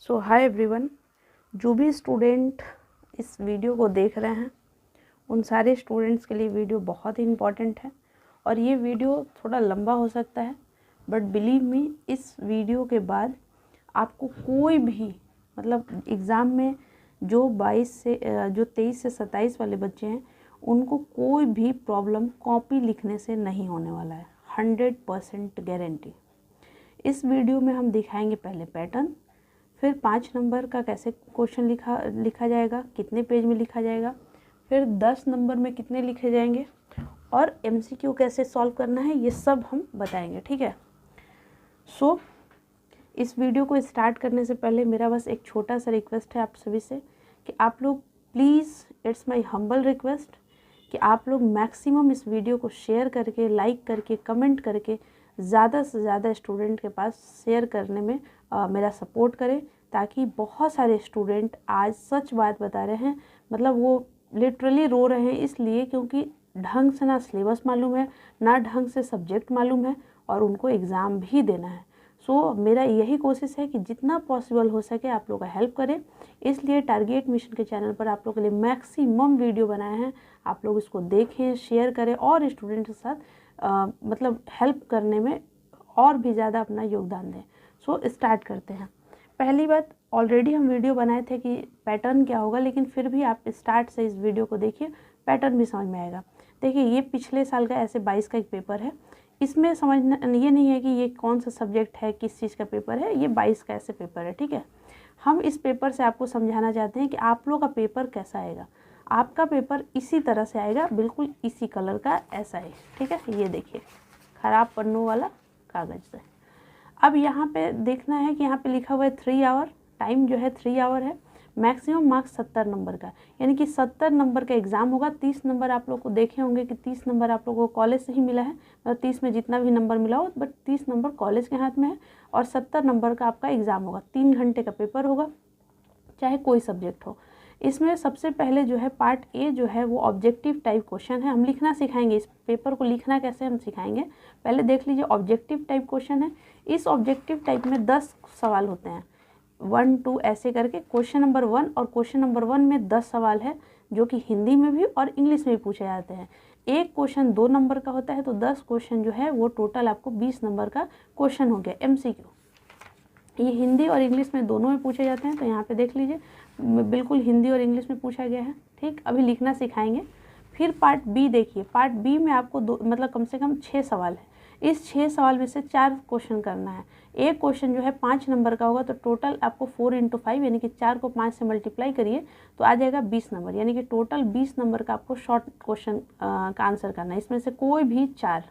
सो hi everyone, जो भी student इस वीडियो को देख रहे हैं उन सारे स्टूडेंट्स के लिए वीडियो बहुत ही इम्पॉर्टेंट है। और ये वीडियो थोड़ा लंबा हो सकता है, बट बिलीव मी, इस वीडियो के बाद आपको कोई भी एग्ज़ाम में जो 23 से 27 वाले बच्चे हैं उनको कोई भी प्रॉब्लम कॉपी लिखने से नहीं होने वाला है, 100% गारंटी। इस वीडियो में हम दिखाएंगे पहले पैटर्न, फिर 5 नंबर का कैसे क्वेश्चन लिखा जाएगा, कितने पेज में लिखा जाएगा, फिर 10 नंबर में कितने लिखे जाएंगे और MCQ कैसे सॉल्व करना है, ये सब हम बताएंगे। ठीक है। सो इस वीडियो को स्टार्ट करने से पहले मेरा बस एक छोटा सा रिक्वेस्ट है आप सभी से कि आप लोग please, it's my humble request, कि आप लोग मैक्सिमम इस वीडियो को शेयर करके, लाइक करके, कमेंट करके ज़्यादा से ज़्यादा स्टूडेंट के पास शेयर करने में मेरा सपोर्ट करें, ताकि बहुत सारे स्टूडेंट आज सच बात बता रहे हैं, मतलब वो लिटरली रो रहे हैं इसलिए क्योंकि ढंग से ना सिलेबस मालूम है, ना ढंग से सब्जेक्ट मालूम है और उनको एग्ज़ाम भी देना है। सो मेरा यही कोशिश है कि जितना पॉसिबल हो सके आप लोग का हेल्प करें, इसलिए टारगेट मिशन के चैनल पर आप लोग के लिए मैक्सिमम वीडियो बनाए हैं। आप लोग इसको देखें, शेयर करें और स्टूडेंट के साथ हेल्प करने में और भी ज़्यादा अपना योगदान दें। सो स्टार्ट करते हैं। पहली बात, ऑलरेडी हम वीडियो बनाए थे कि पैटर्न क्या होगा, लेकिन फिर भी आप स्टार्ट से इस वीडियो को देखिए, पैटर्न भी समझ में आएगा। देखिए, ये पिछले साल का ऐसे 22 का एक पेपर है। इसमें समझना ये नहीं है कि ये कौन सा सब्जेक्ट है, किस चीज़ का पेपर है, ये 22 का ऐसे पेपर है। ठीक है। हम इस पेपर से आपको समझाना चाहते हैं कि आप लोग का पेपर कैसा आएगा। आपका पेपर इसी तरह से आएगा, बिल्कुल इसी कलर का, ऐसा है। ठीक है। ये देखिए, ख़राब पन्नों वाला कागज़ है। अब यहाँ पे देखना है कि यहाँ पे लिखा हुआ है 3 आवर, टाइम जो है 3 आवर है, मैक्सिमम मार्क्स 70 नंबर का, यानी कि 70 नंबर का एग्ज़ाम होगा। 30 नंबर आप लोग को देखे होंगे कि 30 नंबर आप लोगों को कॉलेज से ही मिला है, मतलब 30 में जितना भी नंबर मिला हो, बट 30 नंबर कॉलेज के हाथ में है और 70 नंबर का आपका एग्ज़ाम होगा। 3 घंटे का पेपर होगा, चाहे कोई सब्जेक्ट हो। इसमें सबसे पहले जो है पार्ट ए जो है वो ऑब्जेक्टिव टाइप क्वेश्चन है। हम लिखना सिखाएंगे, इस पेपर को लिखना कैसे हम सिखाएंगे। पहले देख लीजिए, ऑब्जेक्टिव टाइप क्वेश्चन है। इस ऑब्जेक्टिव टाइप में 10 सवाल होते हैं, 1 2 ऐसे करके। क्वेश्चन नंबर 1 और क्वेश्चन नंबर 1 में 10 सवाल है, जो कि हिंदी में भी और इंग्लिश में भी पूछे जाते हैं। एक क्वेश्चन 2 नंबर का होता है, तो 10 क्वेश्चन जो है वो टोटल आपको 20 नंबर का क्वेश्चन हो गया MCQ। ये हिंदी और इंग्लिश में दोनों में पूछे जाते हैं। तो यहाँ पे देख लीजिए, बिल्कुल हिंदी और इंग्लिश में पूछा गया है। ठीक, अभी लिखना सिखाएंगे। फिर पार्ट बी देखिए, पार्ट बी में आपको कम से कम 6 सवाल है। इस 6 सवाल में से 4 क्वेश्चन करना है। एक क्वेश्चन जो है 5 नंबर का होगा, तो टोटल आपको 4 × 5 यानी कि 4 को 5 से मल्टीप्लाई करिए तो आ जाएगा 20 नंबर, यानी कि टोटल 20 नंबर का आपको शॉर्ट क्वेश्चन का आंसर करना है। इसमें से कोई भी 4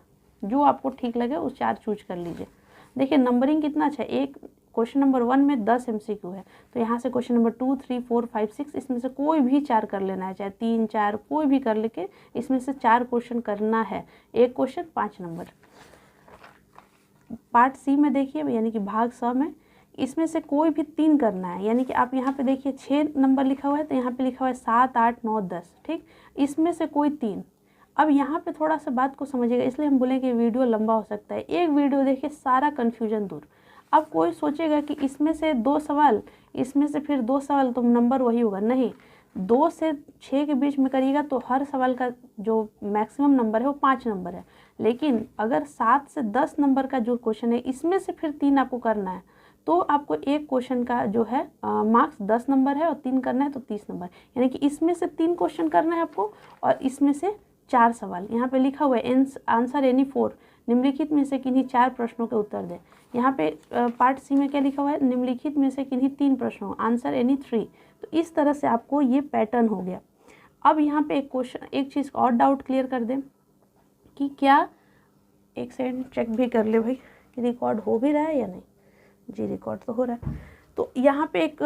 जो आपको ठीक लगे उस 4 चूज कर लीजिए। देखिए नंबरिंग कितना अच्छा है। एक क्वेश्चन नंबर 1 में 10 MCQ है, तो यहाँ से क्वेश्चन नंबर 2 3 4 5 6 इसमें से कोई भी 4 कर लेना है, चाहे 3 4 कोई भी कर लेके इसमें से 4 क्वेश्चन करना है। एक क्वेश्चन 5 नंबर। पार्ट सी में देखिए, यानी कि भाग स में, इसमें से कोई भी 3 करना है। यानी कि आप यहाँ पे देखिए 6 नंबर लिखा हुआ है, तो यहाँ पे लिखा हुआ है 7 8 9 10। ठीक, इसमें से कोई 3। अब यहाँ पे थोड़ा सा बात को समझिएगा, इसलिए हम बोले कि वीडियो लंबा हो सकता है। एक वीडियो देखिए, सारा कन्फ्यूजन दूर। अब कोई सोचेगा कि इसमें से 2 सवाल, इसमें से फिर 2 सवाल, तो नंबर वही होगा। नहीं, 2 से 6 के बीच में करिएगा तो हर सवाल का जो मैक्सिमम नंबर है वो 5 नंबर है। लेकिन अगर 7 से 10 नंबर का जो क्वेश्चन है, इसमें से फिर 3 आपको करना है, तो आपको एक क्वेश्चन का जो है मार्क्स 10 नंबर है और 3 करना है तो 30 नंबर। यानी कि इसमें से 3 क्वेश्चन करना है आपको और इसमें से 4 सवाल। यहाँ पे लिखा हुआ है आंसर एनी 4, निम्नलिखित में से किन्हीं 4 प्रश्नों के उत्तर दें। यहाँ पे पार्ट सी में क्या लिखा हुआ है, निम्नलिखित में से किन्हीं 3 प्रश्नों, आंसर एनी 3। तो इस तरह से आपको ये पैटर्न हो गया। अब यहाँ पे एक चीज़ और डाउट क्लियर कर दें कि क्या, एक सेकंड चेक भी कर ले भाई कि रिकॉर्ड हो भी रहा है या नहीं। जी, रिकॉर्ड तो हो रहा है। तो यहाँ पे एक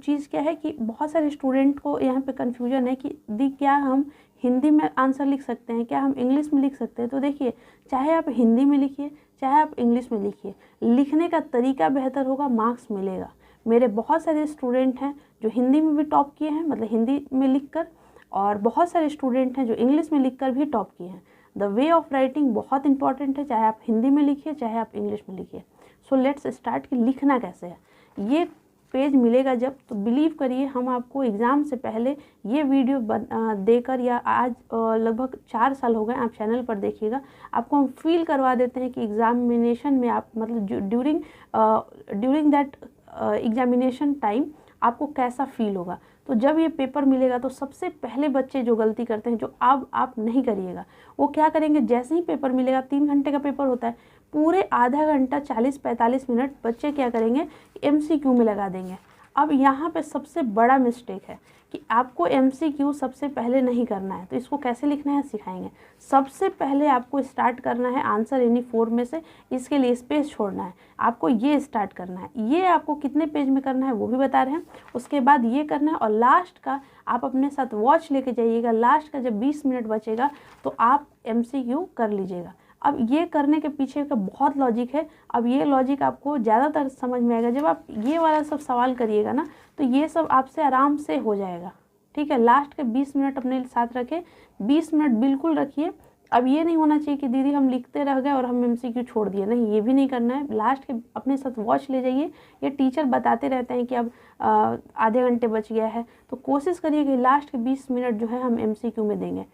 चीज़ क्या है कि बहुत सारे स्टूडेंट को यहाँ पे कन्फ्यूजन है कि क्या हम हिंदी में आंसर लिख सकते हैं, क्या हम इंग्लिश में लिख सकते हैं। तो देखिए, चाहे आप हिंदी में लिखिए, चाहे आप इंग्लिश में लिखिए, लिखने का तरीका बेहतर होगा, मार्क्स मिलेगा। मेरे बहुत सारे स्टूडेंट हैं जो हिंदी में भी टॉप किए हैं, मतलब हिंदी में लिखकर, और बहुत सारे स्टूडेंट हैं जो इंग्लिश में लिखकर भी टॉप किए हैं। द वे ऑफ राइटिंग बहुत इंपॉर्टेंट है, चाहे आप हिंदी में लिखिए, चाहे आप इंग्लिश में लिखिए। सो लेट्स स्टार्ट कि लिखना कैसे है। ये पेज मिलेगा जब, तो बिलीव करिए हम आपको एग्ज़ाम से पहले ये वीडियो देकर, या आज लगभग 4 साल हो गए आप चैनल पर देखिएगा, आपको हम फील करवा देते हैं कि एग्ज़ामिनेशन में आप मतलब ड्यूरिंग दैट एग्ज़ामिनेशन टाइम आपको कैसा फील होगा। तो जब ये पेपर मिलेगा तो सबसे पहले बच्चे जो गलती करते हैं, जो अब आप नहीं करिएगा, वो क्या करेंगे, जैसे ही पेपर मिलेगा, 3 घंटे का पेपर होता है, पूरे आधा घंटा 40-45 मिनट बच्चे क्या करेंगे, MCQ में लगा देंगे। अब यहाँ पे सबसे बड़ा मिस्टेक है कि आपको MCQ सबसे पहले नहीं करना है। तो इसको कैसे लिखना है सिखाएंगे। सबसे पहले आपको स्टार्ट करना है आंसर एनी 4 में से, इसके लिए स्पेस छोड़ना है, आपको ये स्टार्ट करना है। ये आपको कितने पेज में करना है वो भी बता रहे हैं। उसके बाद ये करना है, और लास्ट का आप अपने साथ वॉच लेके जाइएगा। लास्ट का जब 20 मिनट बचेगा तो आप MCQ कर लीजिएगा। अब ये करने के पीछे का बहुत लॉजिक है। अब ये लॉजिक आपको ज़्यादातर समझ में आएगा जब आप ये वाला सब सवाल करिएगा ना, तो ये सब आपसे आराम से हो जाएगा। ठीक है, लास्ट के 20 मिनट अपने साथ रखें, 20 मिनट बिल्कुल रखिए। अब ये नहीं होना चाहिए कि दीदी हम लिखते रह गए और हम MCQ छोड़ दिए, नहीं, ये भी नहीं करना है। लास्ट के अपने साथ वॉच ले जाइए। ये टीचर बताते रहते हैं कि अब आधे घंटे बच गया है, तो कोशिश करिए कि लास्ट के 20 मिनट जो है हम MCQ में देंगे।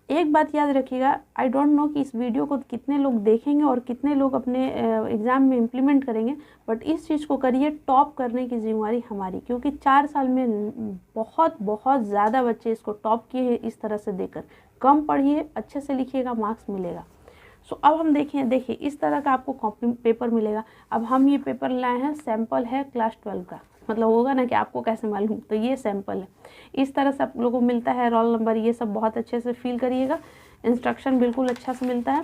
एक बात याद रखिएगा, आई डोंट नो कि इस वीडियो को कितने लोग देखेंगे और कितने लोग अपने एग्ज़ाम में इम्प्लीमेंट करेंगे, बट इस चीज़ को करिए। टॉप करने की जिम्मेवारी हमारी, क्योंकि 4 साल में बहुत ज़्यादा बच्चे इसको टॉप किए हैं इस तरह से देकर। कम पढ़िए, अच्छे से लिखिएगा, मार्क्स मिलेगा। सो अब हम देखिए इस तरह का आपको कॉपी पेपर मिलेगा। अब हम ये पेपर लाए हैं, सैम्पल है क्लास 12 का, मतलब होगा ना कि आपको कैसे मालूम, तो ये सैम्पल है। इस तरह से आप लोगों को मिलता है, रोल नंबर, ये सब बहुत अच्छे से फिल करिएगा। इंस्ट्रक्शन बिल्कुल अच्छा से मिलता है।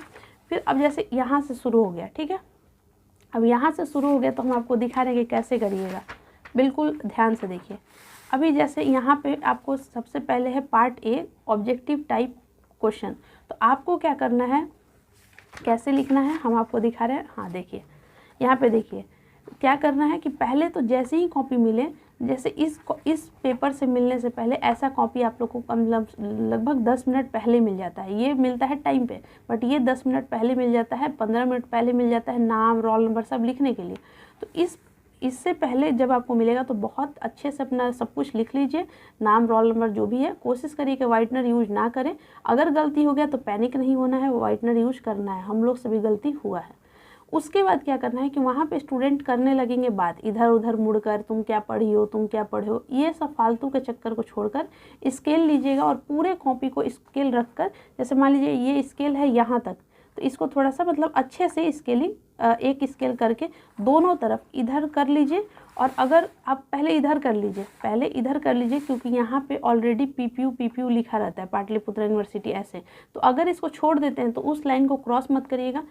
फिर अब जैसे यहाँ से शुरू हो गया, ठीक है, अब यहाँ से शुरू हो गया तो हम आपको दिखा रहे हैं कि कैसे करिएगा। बिल्कुल ध्यान से देखिए। अभी जैसे यहाँ पे आपको सबसे पहले है part A, objective type question. तो आपको क्या करना है, कैसे लिखना है, हम आपको दिखा रहे हैं। हाँ देखिए, यहाँ पे देखिए क्या करना है कि पहले तो जैसे ही कॉपी मिले, जैसे इस पेपर से मिलने से पहले ऐसा कॉपी आप लोग को मतलब लगभग 10 मिनट पहले मिल जाता है। ये मिलता है टाइम पे, बट ये 10 मिनट पहले मिल जाता है, 15 मिनट पहले मिल जाता है, नाम, रोल नंबर सब लिखने के लिए। तो इससे पहले जब आपको मिलेगा तो बहुत अच्छे से अपना सब कुछ लिख लीजिए, नाम, रोल नंबर जो भी है। कोशिश करिए कि वाइटनर यूज ना करें। अगर गलती हो गया तो पैनिक नहीं होना है, वाइटनर यूज करना है। हम लोग से भी गलती हुआ है। उसके बाद क्या करना है कि वहाँ पे स्टूडेंट करने लगेंगे बात, इधर उधर मुड़कर, तुम क्या पढ़ी हो, तुम क्या पढ़े हो। ये सब फालतू के चक्कर को छोड़कर स्केल लीजिएगा और पूरे कॉपी को स्केल रखकर, जैसे मान लीजिए ये स्केल है यहाँ तक, तो इसको थोड़ा सा मतलब अच्छे से स्केलिंग एक स्केल करके दोनों तरफ इधर कर लीजिए। और अगर आप पहले इधर कर लीजिए, क्योंकि यहाँ पे ऑलरेडी PPU लिखा रहता है, पाटलिपुत्र यूनिवर्सिटी ऐसे। तो अगर इसको छोड़ देते हैं तो उस लाइन को क्रॉस मत करिएगा,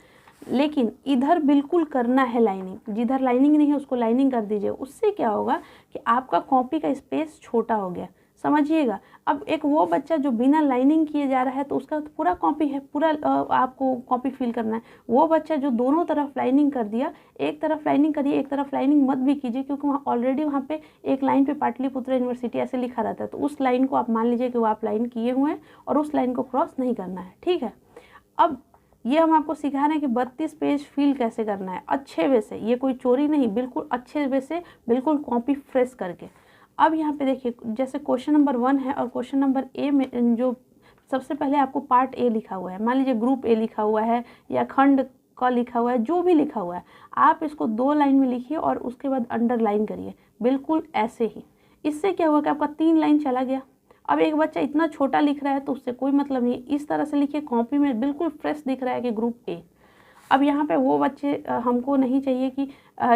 लेकिन इधर बिल्कुल करना है लाइनिंग। जिधर लाइनिंग नहीं है उसको लाइनिंग कर दीजिए। उससे क्या होगा कि आपका कॉपी का स्पेस छोटा हो गया, समझिएगा। अब एक वो बच्चा जो बिना लाइनिंग किए जा रहा है तो उसका तो पूरा कॉपी है, पूरा आपको कॉपी फिल करना है। वो बच्चा जो दोनों तरफ लाइनिंग कर दिया, एक तरफ लाइनिंग करिए, एक तरफ लाइनिंग मत भी कीजिए, क्योंकि वहाँ ऑलरेडी वहाँ पे एक लाइन पे पाटलिपुत्र यूनिवर्सिटी ऐसे लिखा रहता है। तो उस लाइन को आप मान लीजिए कि वो आप लाइन किए हुए हैं और उस लाइन को क्रॉस नहीं करना है, ठीक है। अब ये हम आपको सिखा रहे हैं कि 32 पेज फिल कैसे करना है अच्छे वे से। ये कोई चोरी नहीं, बिल्कुल अच्छे वे से, बिल्कुल कॉपी फ्रेश करके। अब यहाँ पे देखिए, जैसे क्वेश्चन नंबर 1 है और क्वेश्चन नंबर A में जो सबसे पहले आपको पार्ट A लिखा हुआ है, मान लीजिए ग्रुप A लिखा हुआ है या खंड क लिखा हुआ है, जो भी लिखा हुआ है, आप इसको 2 लाइन में लिखिए और उसके बाद अंडरलाइन करिए, बिल्कुल ऐसे ही। इससे क्या हुआ कि आपका 3 लाइन चला गया। अब एक बच्चा इतना छोटा लिख रहा है तो उससे कोई मतलब नहीं, इस तरह से लिखिए, कॉपी में बिल्कुल फ्रेश दिख रहा है कि ग्रुप A। अब यहाँ पे वो बच्चे हमको नहीं चाहिए कि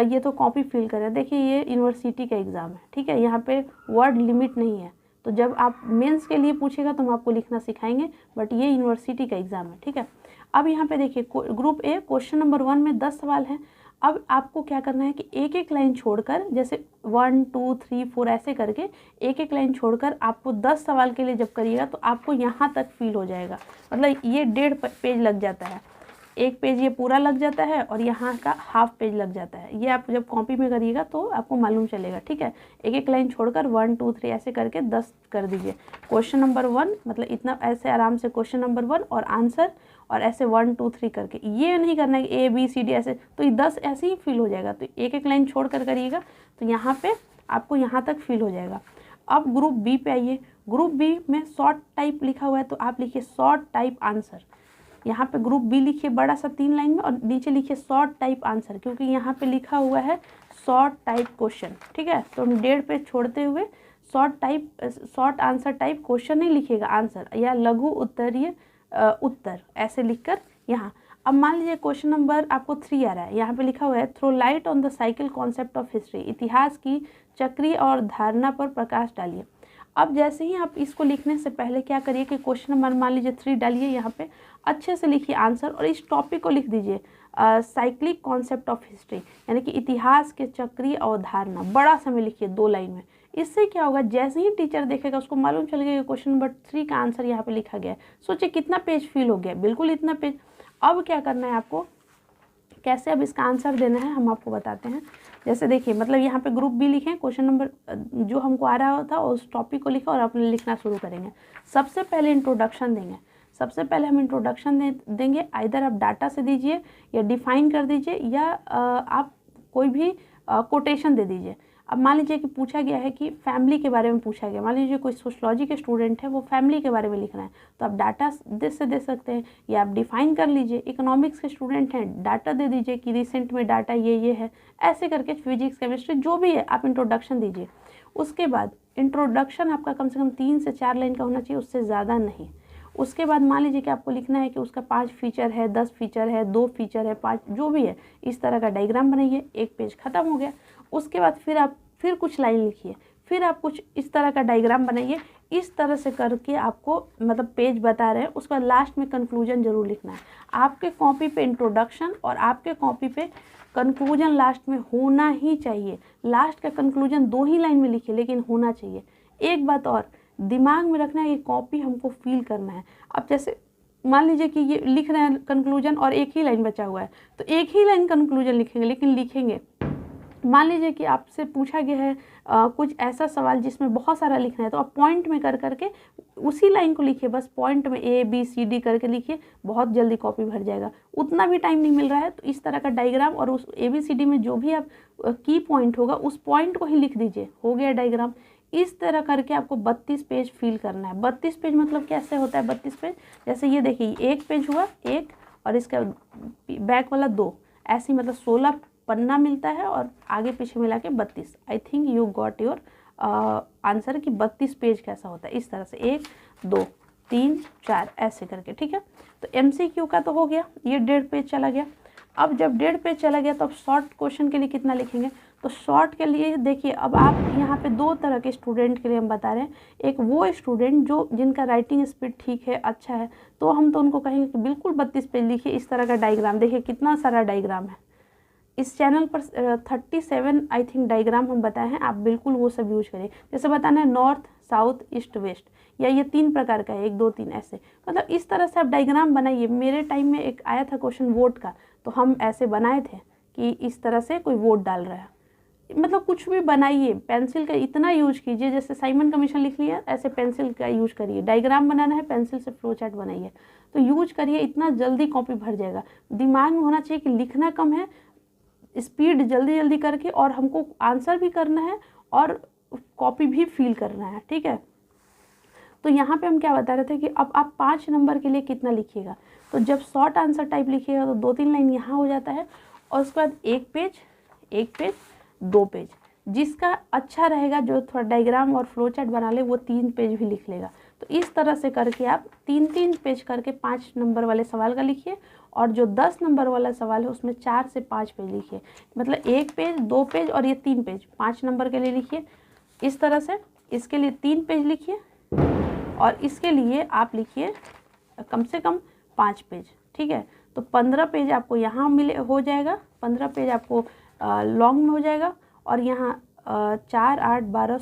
ये तो कॉपी फिल करें। देखिए ये यूनिवर्सिटी का एग्ज़ाम है, ठीक है, यहाँ पे वर्ड लिमिट नहीं है। तो जब आप मेंस के लिए पूछेगा तो हम आपको लिखना सिखाएंगे, बट ये यूनिवर्सिटी का एग्ज़ाम है, ठीक है। अब यहाँ पे देखिए ग्रुप A क्वेश्चन नंबर 1 में 10 सवाल हैं। अब आपको क्या करना है कि एक एक लाइन छोड़कर, जैसे 1 2 3 4 ऐसे करके एक एक लाइन छोड़कर आपको 10 सवाल के लिए जब करिएगा तो आपको यहाँ तक फील हो जाएगा। मतलब ये 1.5 पेज लग जाता है, एक पेज ये पूरा लग जाता है और यहाँ का हाफ पेज लग जाता है। ये आप जब कॉपी में करिएगा तो आपको मालूम चलेगा, ठीक है। एक एक लाइन छोड़कर 1 2 3 ऐसे करके 10 कर दीजिए। क्वेश्चन नंबर 1 मतलब इतना ऐसे आराम से क्वेश्चन नंबर 1 और आंसर, और ऐसे 1 2 3 करके। ये नहीं करना है कि A B C D ऐसे, तो ये 10 ऐसे ही फिल हो जाएगा। तो एक एक लाइन छोड़ कर करिएगा तो यहाँ पे आपको यहाँ तक फील हो जाएगा। अब ग्रुप बी पे आइए। ग्रुप बी में शॉर्ट टाइप लिखा हुआ है तो आप लिखिए शॉर्ट टाइप आंसर। यहाँ पे ग्रुप बी लिखिए बड़ा सा 3 लाइन में और नीचे लिखिए शॉर्ट टाइप आंसर, क्योंकि यहाँ पे लिखा हुआ है शॉर्ट टाइप क्वेश्चन। ठीक है, तो हम 1.5 पेज छोड़ते हुए शॉर्ट आंसर टाइप क्वेश्चन नहीं लिखिएगा, आंसर या लघु उत्तरीय उत्तर ऐसे लिखकर यहाँ। अब मान लीजिए क्वेश्चन नंबर आपको 3 आ रहा है, यहाँ पे लिखा हुआ है throw light on the cycle concept of history, इतिहास की चक्रीय और धारणा पर प्रकाश डालिए। अब जैसे ही आप इसको लिखने से पहले क्या करिए कि क्वेश्चन नंबर मान लीजिए 3 डालिए, यहाँ पे अच्छे से लिखिए आंसर और इस टॉपिक को लिख दीजिए साइक्लिक कॉन्सेप्ट ऑफ हिस्ट्री, यानी कि इतिहास के चक्रीय अवधारणा, बड़ा सा में लिखिए 2 लाइन में। इससे क्या होगा, जैसे ही टीचर देखेगा उसको मालूम चल गया कि क्वेश्चन नंबर 3 का आंसर यहाँ पे लिखा गया है। सोचिए कितना पेज फिल हो गया, बिल्कुल इतना पेज। अब क्या करना है आपको, कैसे अब इसका आंसर देना है हम आपको बताते हैं। जैसे देखिए, मतलब यहाँ पे ग्रुप बी लिखें, क्वेश्चन नंबर जो हमको आ रहा था उस टॉपिक को लिखा और अपने लिखना शुरू करेंगे। सबसे पहले इंट्रोडक्शन देंगे, सबसे पहले हम इंट्रोडक्शन देंगे। आइदर आप डाटा से दीजिए या डिफाइन कर दीजिए या आप कोई भी कोटेशन दे दीजिए। अब मान लीजिए कि पूछा गया है कि फैमिली के बारे में पूछा गया, मान लीजिए कोई सोशलॉजी के स्टूडेंट है वो फैमिली के बारे में लिख रहे हैं, तो आप डाटा दे सकते हैं या आप डिफाइन कर लीजिए। इकोनॉमिक्स के स्टूडेंट हैं, डाटा दे दीजिए कि रिसेंट में डाटा ये है, ऐसे करके फिजिक्स केमिस्ट्री जो भी है आप इंट्रोडक्शन दीजिए। उसके बाद इंट्रोडक्शन आपका कम से कम 3 से 4 लाइन का होना चाहिए, उससे ज़्यादा नहीं। उसके बाद मान लीजिए कि आपको लिखना है कि उसका 5 फीचर है, 10 फीचर है, 2 फीचर है, 5 जो भी है, इस तरह का डायग्राम बनाइए। 1 पेज खत्म हो गया। उसके बाद फिर कुछ लाइन लिखिए, फिर आप कुछ इस तरह का डायग्राम बनाइए। इस तरह से करके आपको मतलब पेज बता रहे हैं। उसके बाद लास्ट में कंक्लूजन जरूर लिखना है। आपके कॉपी पे इंट्रोडक्शन और आपके कॉपी पे कंक्लूजन लास्ट में होना ही चाहिए। लास्ट का कंक्लूजन 2 ही लाइन में लिखिए, लेकिन होना चाहिए। एक बात और दिमाग में रखना है कि कॉपी हमको फील करना है। अब जैसे मान लीजिए कि ये लिख रहे हैं कंक्लूजन और 1 ही लाइन बचा हुआ है, तो 1 ही लाइन कंक्लूजन लिखेंगे, लेकिन लिखेंगे। मान लीजिए कि आपसे पूछा गया है कुछ ऐसा सवाल जिसमें बहुत सारा लिखना है, तो आप पॉइंट में कर करके उसी लाइन को लिखिए, बस पॉइंट में ABCD करके लिखिए, बहुत जल्दी कॉपी भर जाएगा। उतना भी टाइम नहीं मिल रहा है तो इस तरह का डायग्राम और उस ABCD में जो भी आप की पॉइंट होगा उस पॉइंट को ही लिख दीजिए, हो गया डायग्राम। इस तरह करके आपको 32 पेज फिल करना है। 32 पेज मतलब कैसे होता है 32 पेज, जैसे ये देखिए 1 पेज हुआ 1 और इसका बैक वाला 2, ऐसे मतलब 16 पन्ना मिलता है और आगे पीछे मिला के 32। I think you got your answer कि 32 पेज कैसा होता है। इस तरह से 1 2 3 4 ऐसे करके, ठीक है। तो MCQ का तो हो गया, ये 1.5 पेज चला गया। अब जब 1.5 पेज चला गया तो अब शॉर्ट क्वेश्चन के लिए कितना लिखेंगे, तो शॉर्ट के लिए देखिए अब आप यहाँ पे 2 तरह के स्टूडेंट के लिए हम बता रहे हैं। एक वो स्टूडेंट जिनका राइटिंग स्पीड ठीक है, अच्छा है, तो हम तो उनको कहेंगे कि बिल्कुल 32 पेज लिखिए। इस तरह का डायग्राम देखिए कितना सारा डायग्राम है। इस चैनल पर 37 आई थिंक डायग्राम हम बताए हैं, आप बिल्कुल वो सब यूज करिए। जैसे बताना है नॉर्थ साउथ ईस्ट वेस्ट, या ये 3 प्रकार का है, 1 2 3 ऐसे, मतलब इस तरह से आप डायग्राम बनाइए। मेरे टाइम में एक आया था क्वेश्चन वोट का, तो हम ऐसे बनाए थे कि इस तरह से कोई वोट डाल रहा है, मतलब कुछ भी बनाइए। पेंसिल का इतना यूज कीजिए, जैसे साइमन कमीशन लिख लिया ऐसे पेंसिल का यूज करिए। डायग्राम बनाना है पेंसिल से फ्लो चार्ट बनाइए, तो यूज करिए, इतना जल्दी कॉपी भर जाएगा। दिमाग में होना चाहिए कि लिखना कम है, स्पीड जल्दी जल्दी करके, और हमको आंसर भी करना है और कॉपी भी फिल करना है, ठीक है। तो यहाँ पे हम क्या बता रहे थे कि अब आप 5 नंबर के लिए कितना लिखिएगा, तो जब शॉर्ट आंसर टाइप लिखिएगा तो 2-3 लाइन यहाँ हो जाता है, और उसके बाद 1 पेज 2 पेज। जिसका अच्छा रहेगा, जो थोड़ा डायग्राम और फ्लो चार्ट बना ले, वो 3 पेज भी लिख लेगा। तो इस तरह से करके आप 3-3 पेज करके 5 नंबर वाले सवाल का लिखिए, और जो 10 नंबर वाला सवाल है उसमें 4 से 5 पेज लिखिए। मतलब 1 पेज 2 पेज और ये 3 पेज 5 नंबर के लिए लिखिए। इस तरह से इसके लिए 3 पेज लिखिए, और इसके लिए आप लिखिए कम से कम 5 पेज, ठीक है। तो 15 पेज आपको यहाँ हो जाएगा, 15 पेज आपको लॉन्ग में हो जाएगा, और यहाँ 4 8 12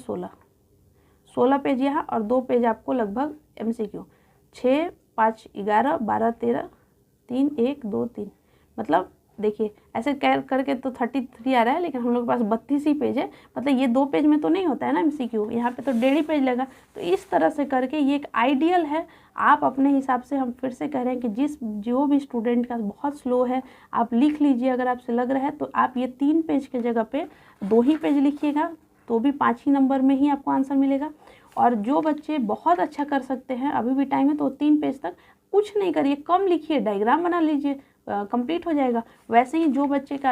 16 पेज यहाँ, और 2 पेज आपको लगभग MCQ। 6 5 11 12 13 3 1 2 3, मतलब देखिए ऐसे करके तो 33 आ रहा है, लेकिन हम लोग के पास 32 ही पेज है। मतलब ये 2 पेज में तो नहीं होता है ना MCQ, यहाँ पे तो 1.5 पेज लगा। तो इस तरह से करके ये एक आइडियल है। आप अपने हिसाब से, हम फिर से कह रहे हैं कि जो भी स्टूडेंट का बहुत स्लो है, आप लिख लीजिए। अगर आपसे लग रहा है तो आप ये 3 पेज के जगह पे 2 ही पेज लिखिएगा, तो भी 5 ही नंबर में ही आपको आंसर मिलेगा। और जो बच्चे बहुत अच्छा कर सकते हैं, अभी भी टाइम है, तो 3 पेज तक कुछ नहीं करिए, कम लिखिए, डायग्राम बना लीजिए, कंप्लीट हो जाएगा। वैसे ही जो बच्चे का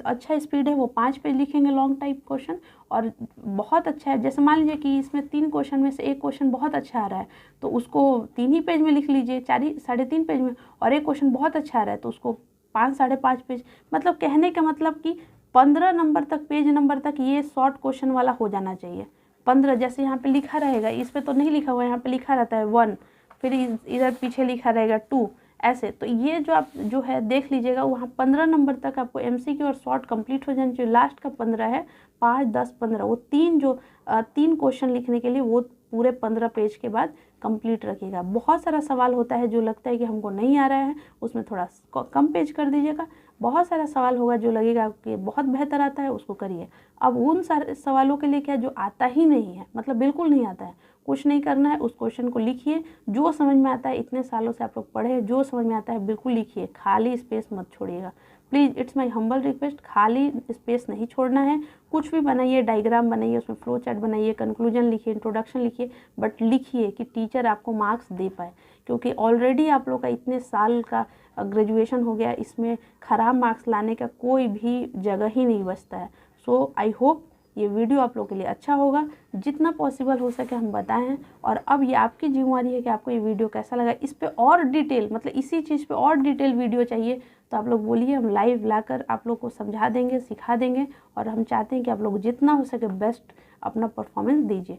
अच्छा स्पीड है वो 5 पेज लिखेंगे लॉन्ग टाइप क्वेश्चन, और बहुत अच्छा है। जैसे मान लीजिए कि इसमें 3 क्वेश्चन में से एक क्वेश्चन बहुत अच्छा आ रहा है तो उसको 3 ही पेज में लिख लीजिए, 4.5 पेज में। और एक क्वेश्चन बहुत अच्छा आ रहा है तो उसको 5 साढ़े 5 पेज। मतलब कहने का मतलब कि 15 नंबर तक, पेज नंबर तक ये शॉर्ट क्वेश्चन वाला हो जाना चाहिए। 15 जैसे यहाँ पे लिखा रहेगा, इस पे तो नहीं लिखा हुआ है, यहाँ पे लिखा रहता है 1, फिर इधर पीछे लिखा रहेगा 2, ऐसे। तो ये जो आप जो है देख लीजिएगा, वहाँ 15 नंबर तक आपको MCQ और शॉर्ट कंप्लीट हो जाना चाहिए। लास्ट का 15 है, 5, 10, 15, वो 3 क्वेश्चन लिखने के लिए वो पूरे 15 पेज के बाद कंप्लीट रखिएगा। बहुत सारा सवाल होता है जो लगता है कि हमको नहीं आ रहा है, उसमें थोड़ा कम पेज कर दीजिएगा। बहुत सारा सवाल होगा जो लगेगा कि बहुत बेहतर आता है, उसको करिए। अब उन सारे सवालों के लिए क्या, जो आता ही नहीं है, मतलब बिल्कुल नहीं आता है, कुछ नहीं करना है, उस क्वेश्चन को लिखिए। जो समझ में आता है, इतने सालों से आप लोग पढ़े, जो समझ में आता है बिल्कुल लिखिए, खाली स्पेस मत छोड़िएगा please. It's my humble request, खाली स्पेस नहीं छोड़ना है। कुछ भी बनाइए, डायग्राम बनाइए, उसमें फ्लो चार्ट बनाइए, कंक्लूजन लिखिए, इंट्रोडक्शन लिखिए, बट लिखिए कि टीचर आपको मार्क्स दे पाए। क्योंकि ऑलरेडी आप लोग का इतने साल का ग्रेजुएशन हो गया, इसमें ख़राब मार्क्स लाने का कोई भी जगह ही नहीं बचता है। सो आई होप ये वीडियो आप लोगों के लिए अच्छा होगा, जितना पॉसिबल हो सके हम बताएं। और अब ये आपकी जिम्मेवारी है कि आपको ये वीडियो कैसा लगा। इस पे और डिटेल, मतलब इसी चीज़ पे और डिटेल वीडियो चाहिए तो आप लोग बोलिए, हम लाइव लाकर आप लोग को समझा देंगे, सिखा देंगे। और हम चाहते हैं कि आप लोग जितना हो सके बेस्ट अपना परफॉर्मेंस दीजिए।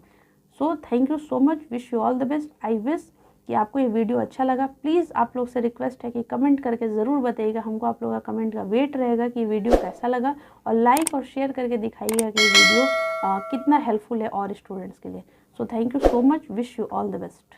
So thank you so much, wish you all the best. I wish कि आपको ये वीडियो अच्छा लगा। प्लीज़ आप लोग से रिक्वेस्ट है कि कमेंट करके ज़रूर बताइएगा, हमको आप लोगों का कमेंट का वेट रहेगा कि वीडियो कैसा लगा। और लाइक और शेयर करके दिखाइएगा कि वीडियो कितना हेल्पफुल है और स्टूडेंट्स के लिए। So thank you so much, wish you all the best.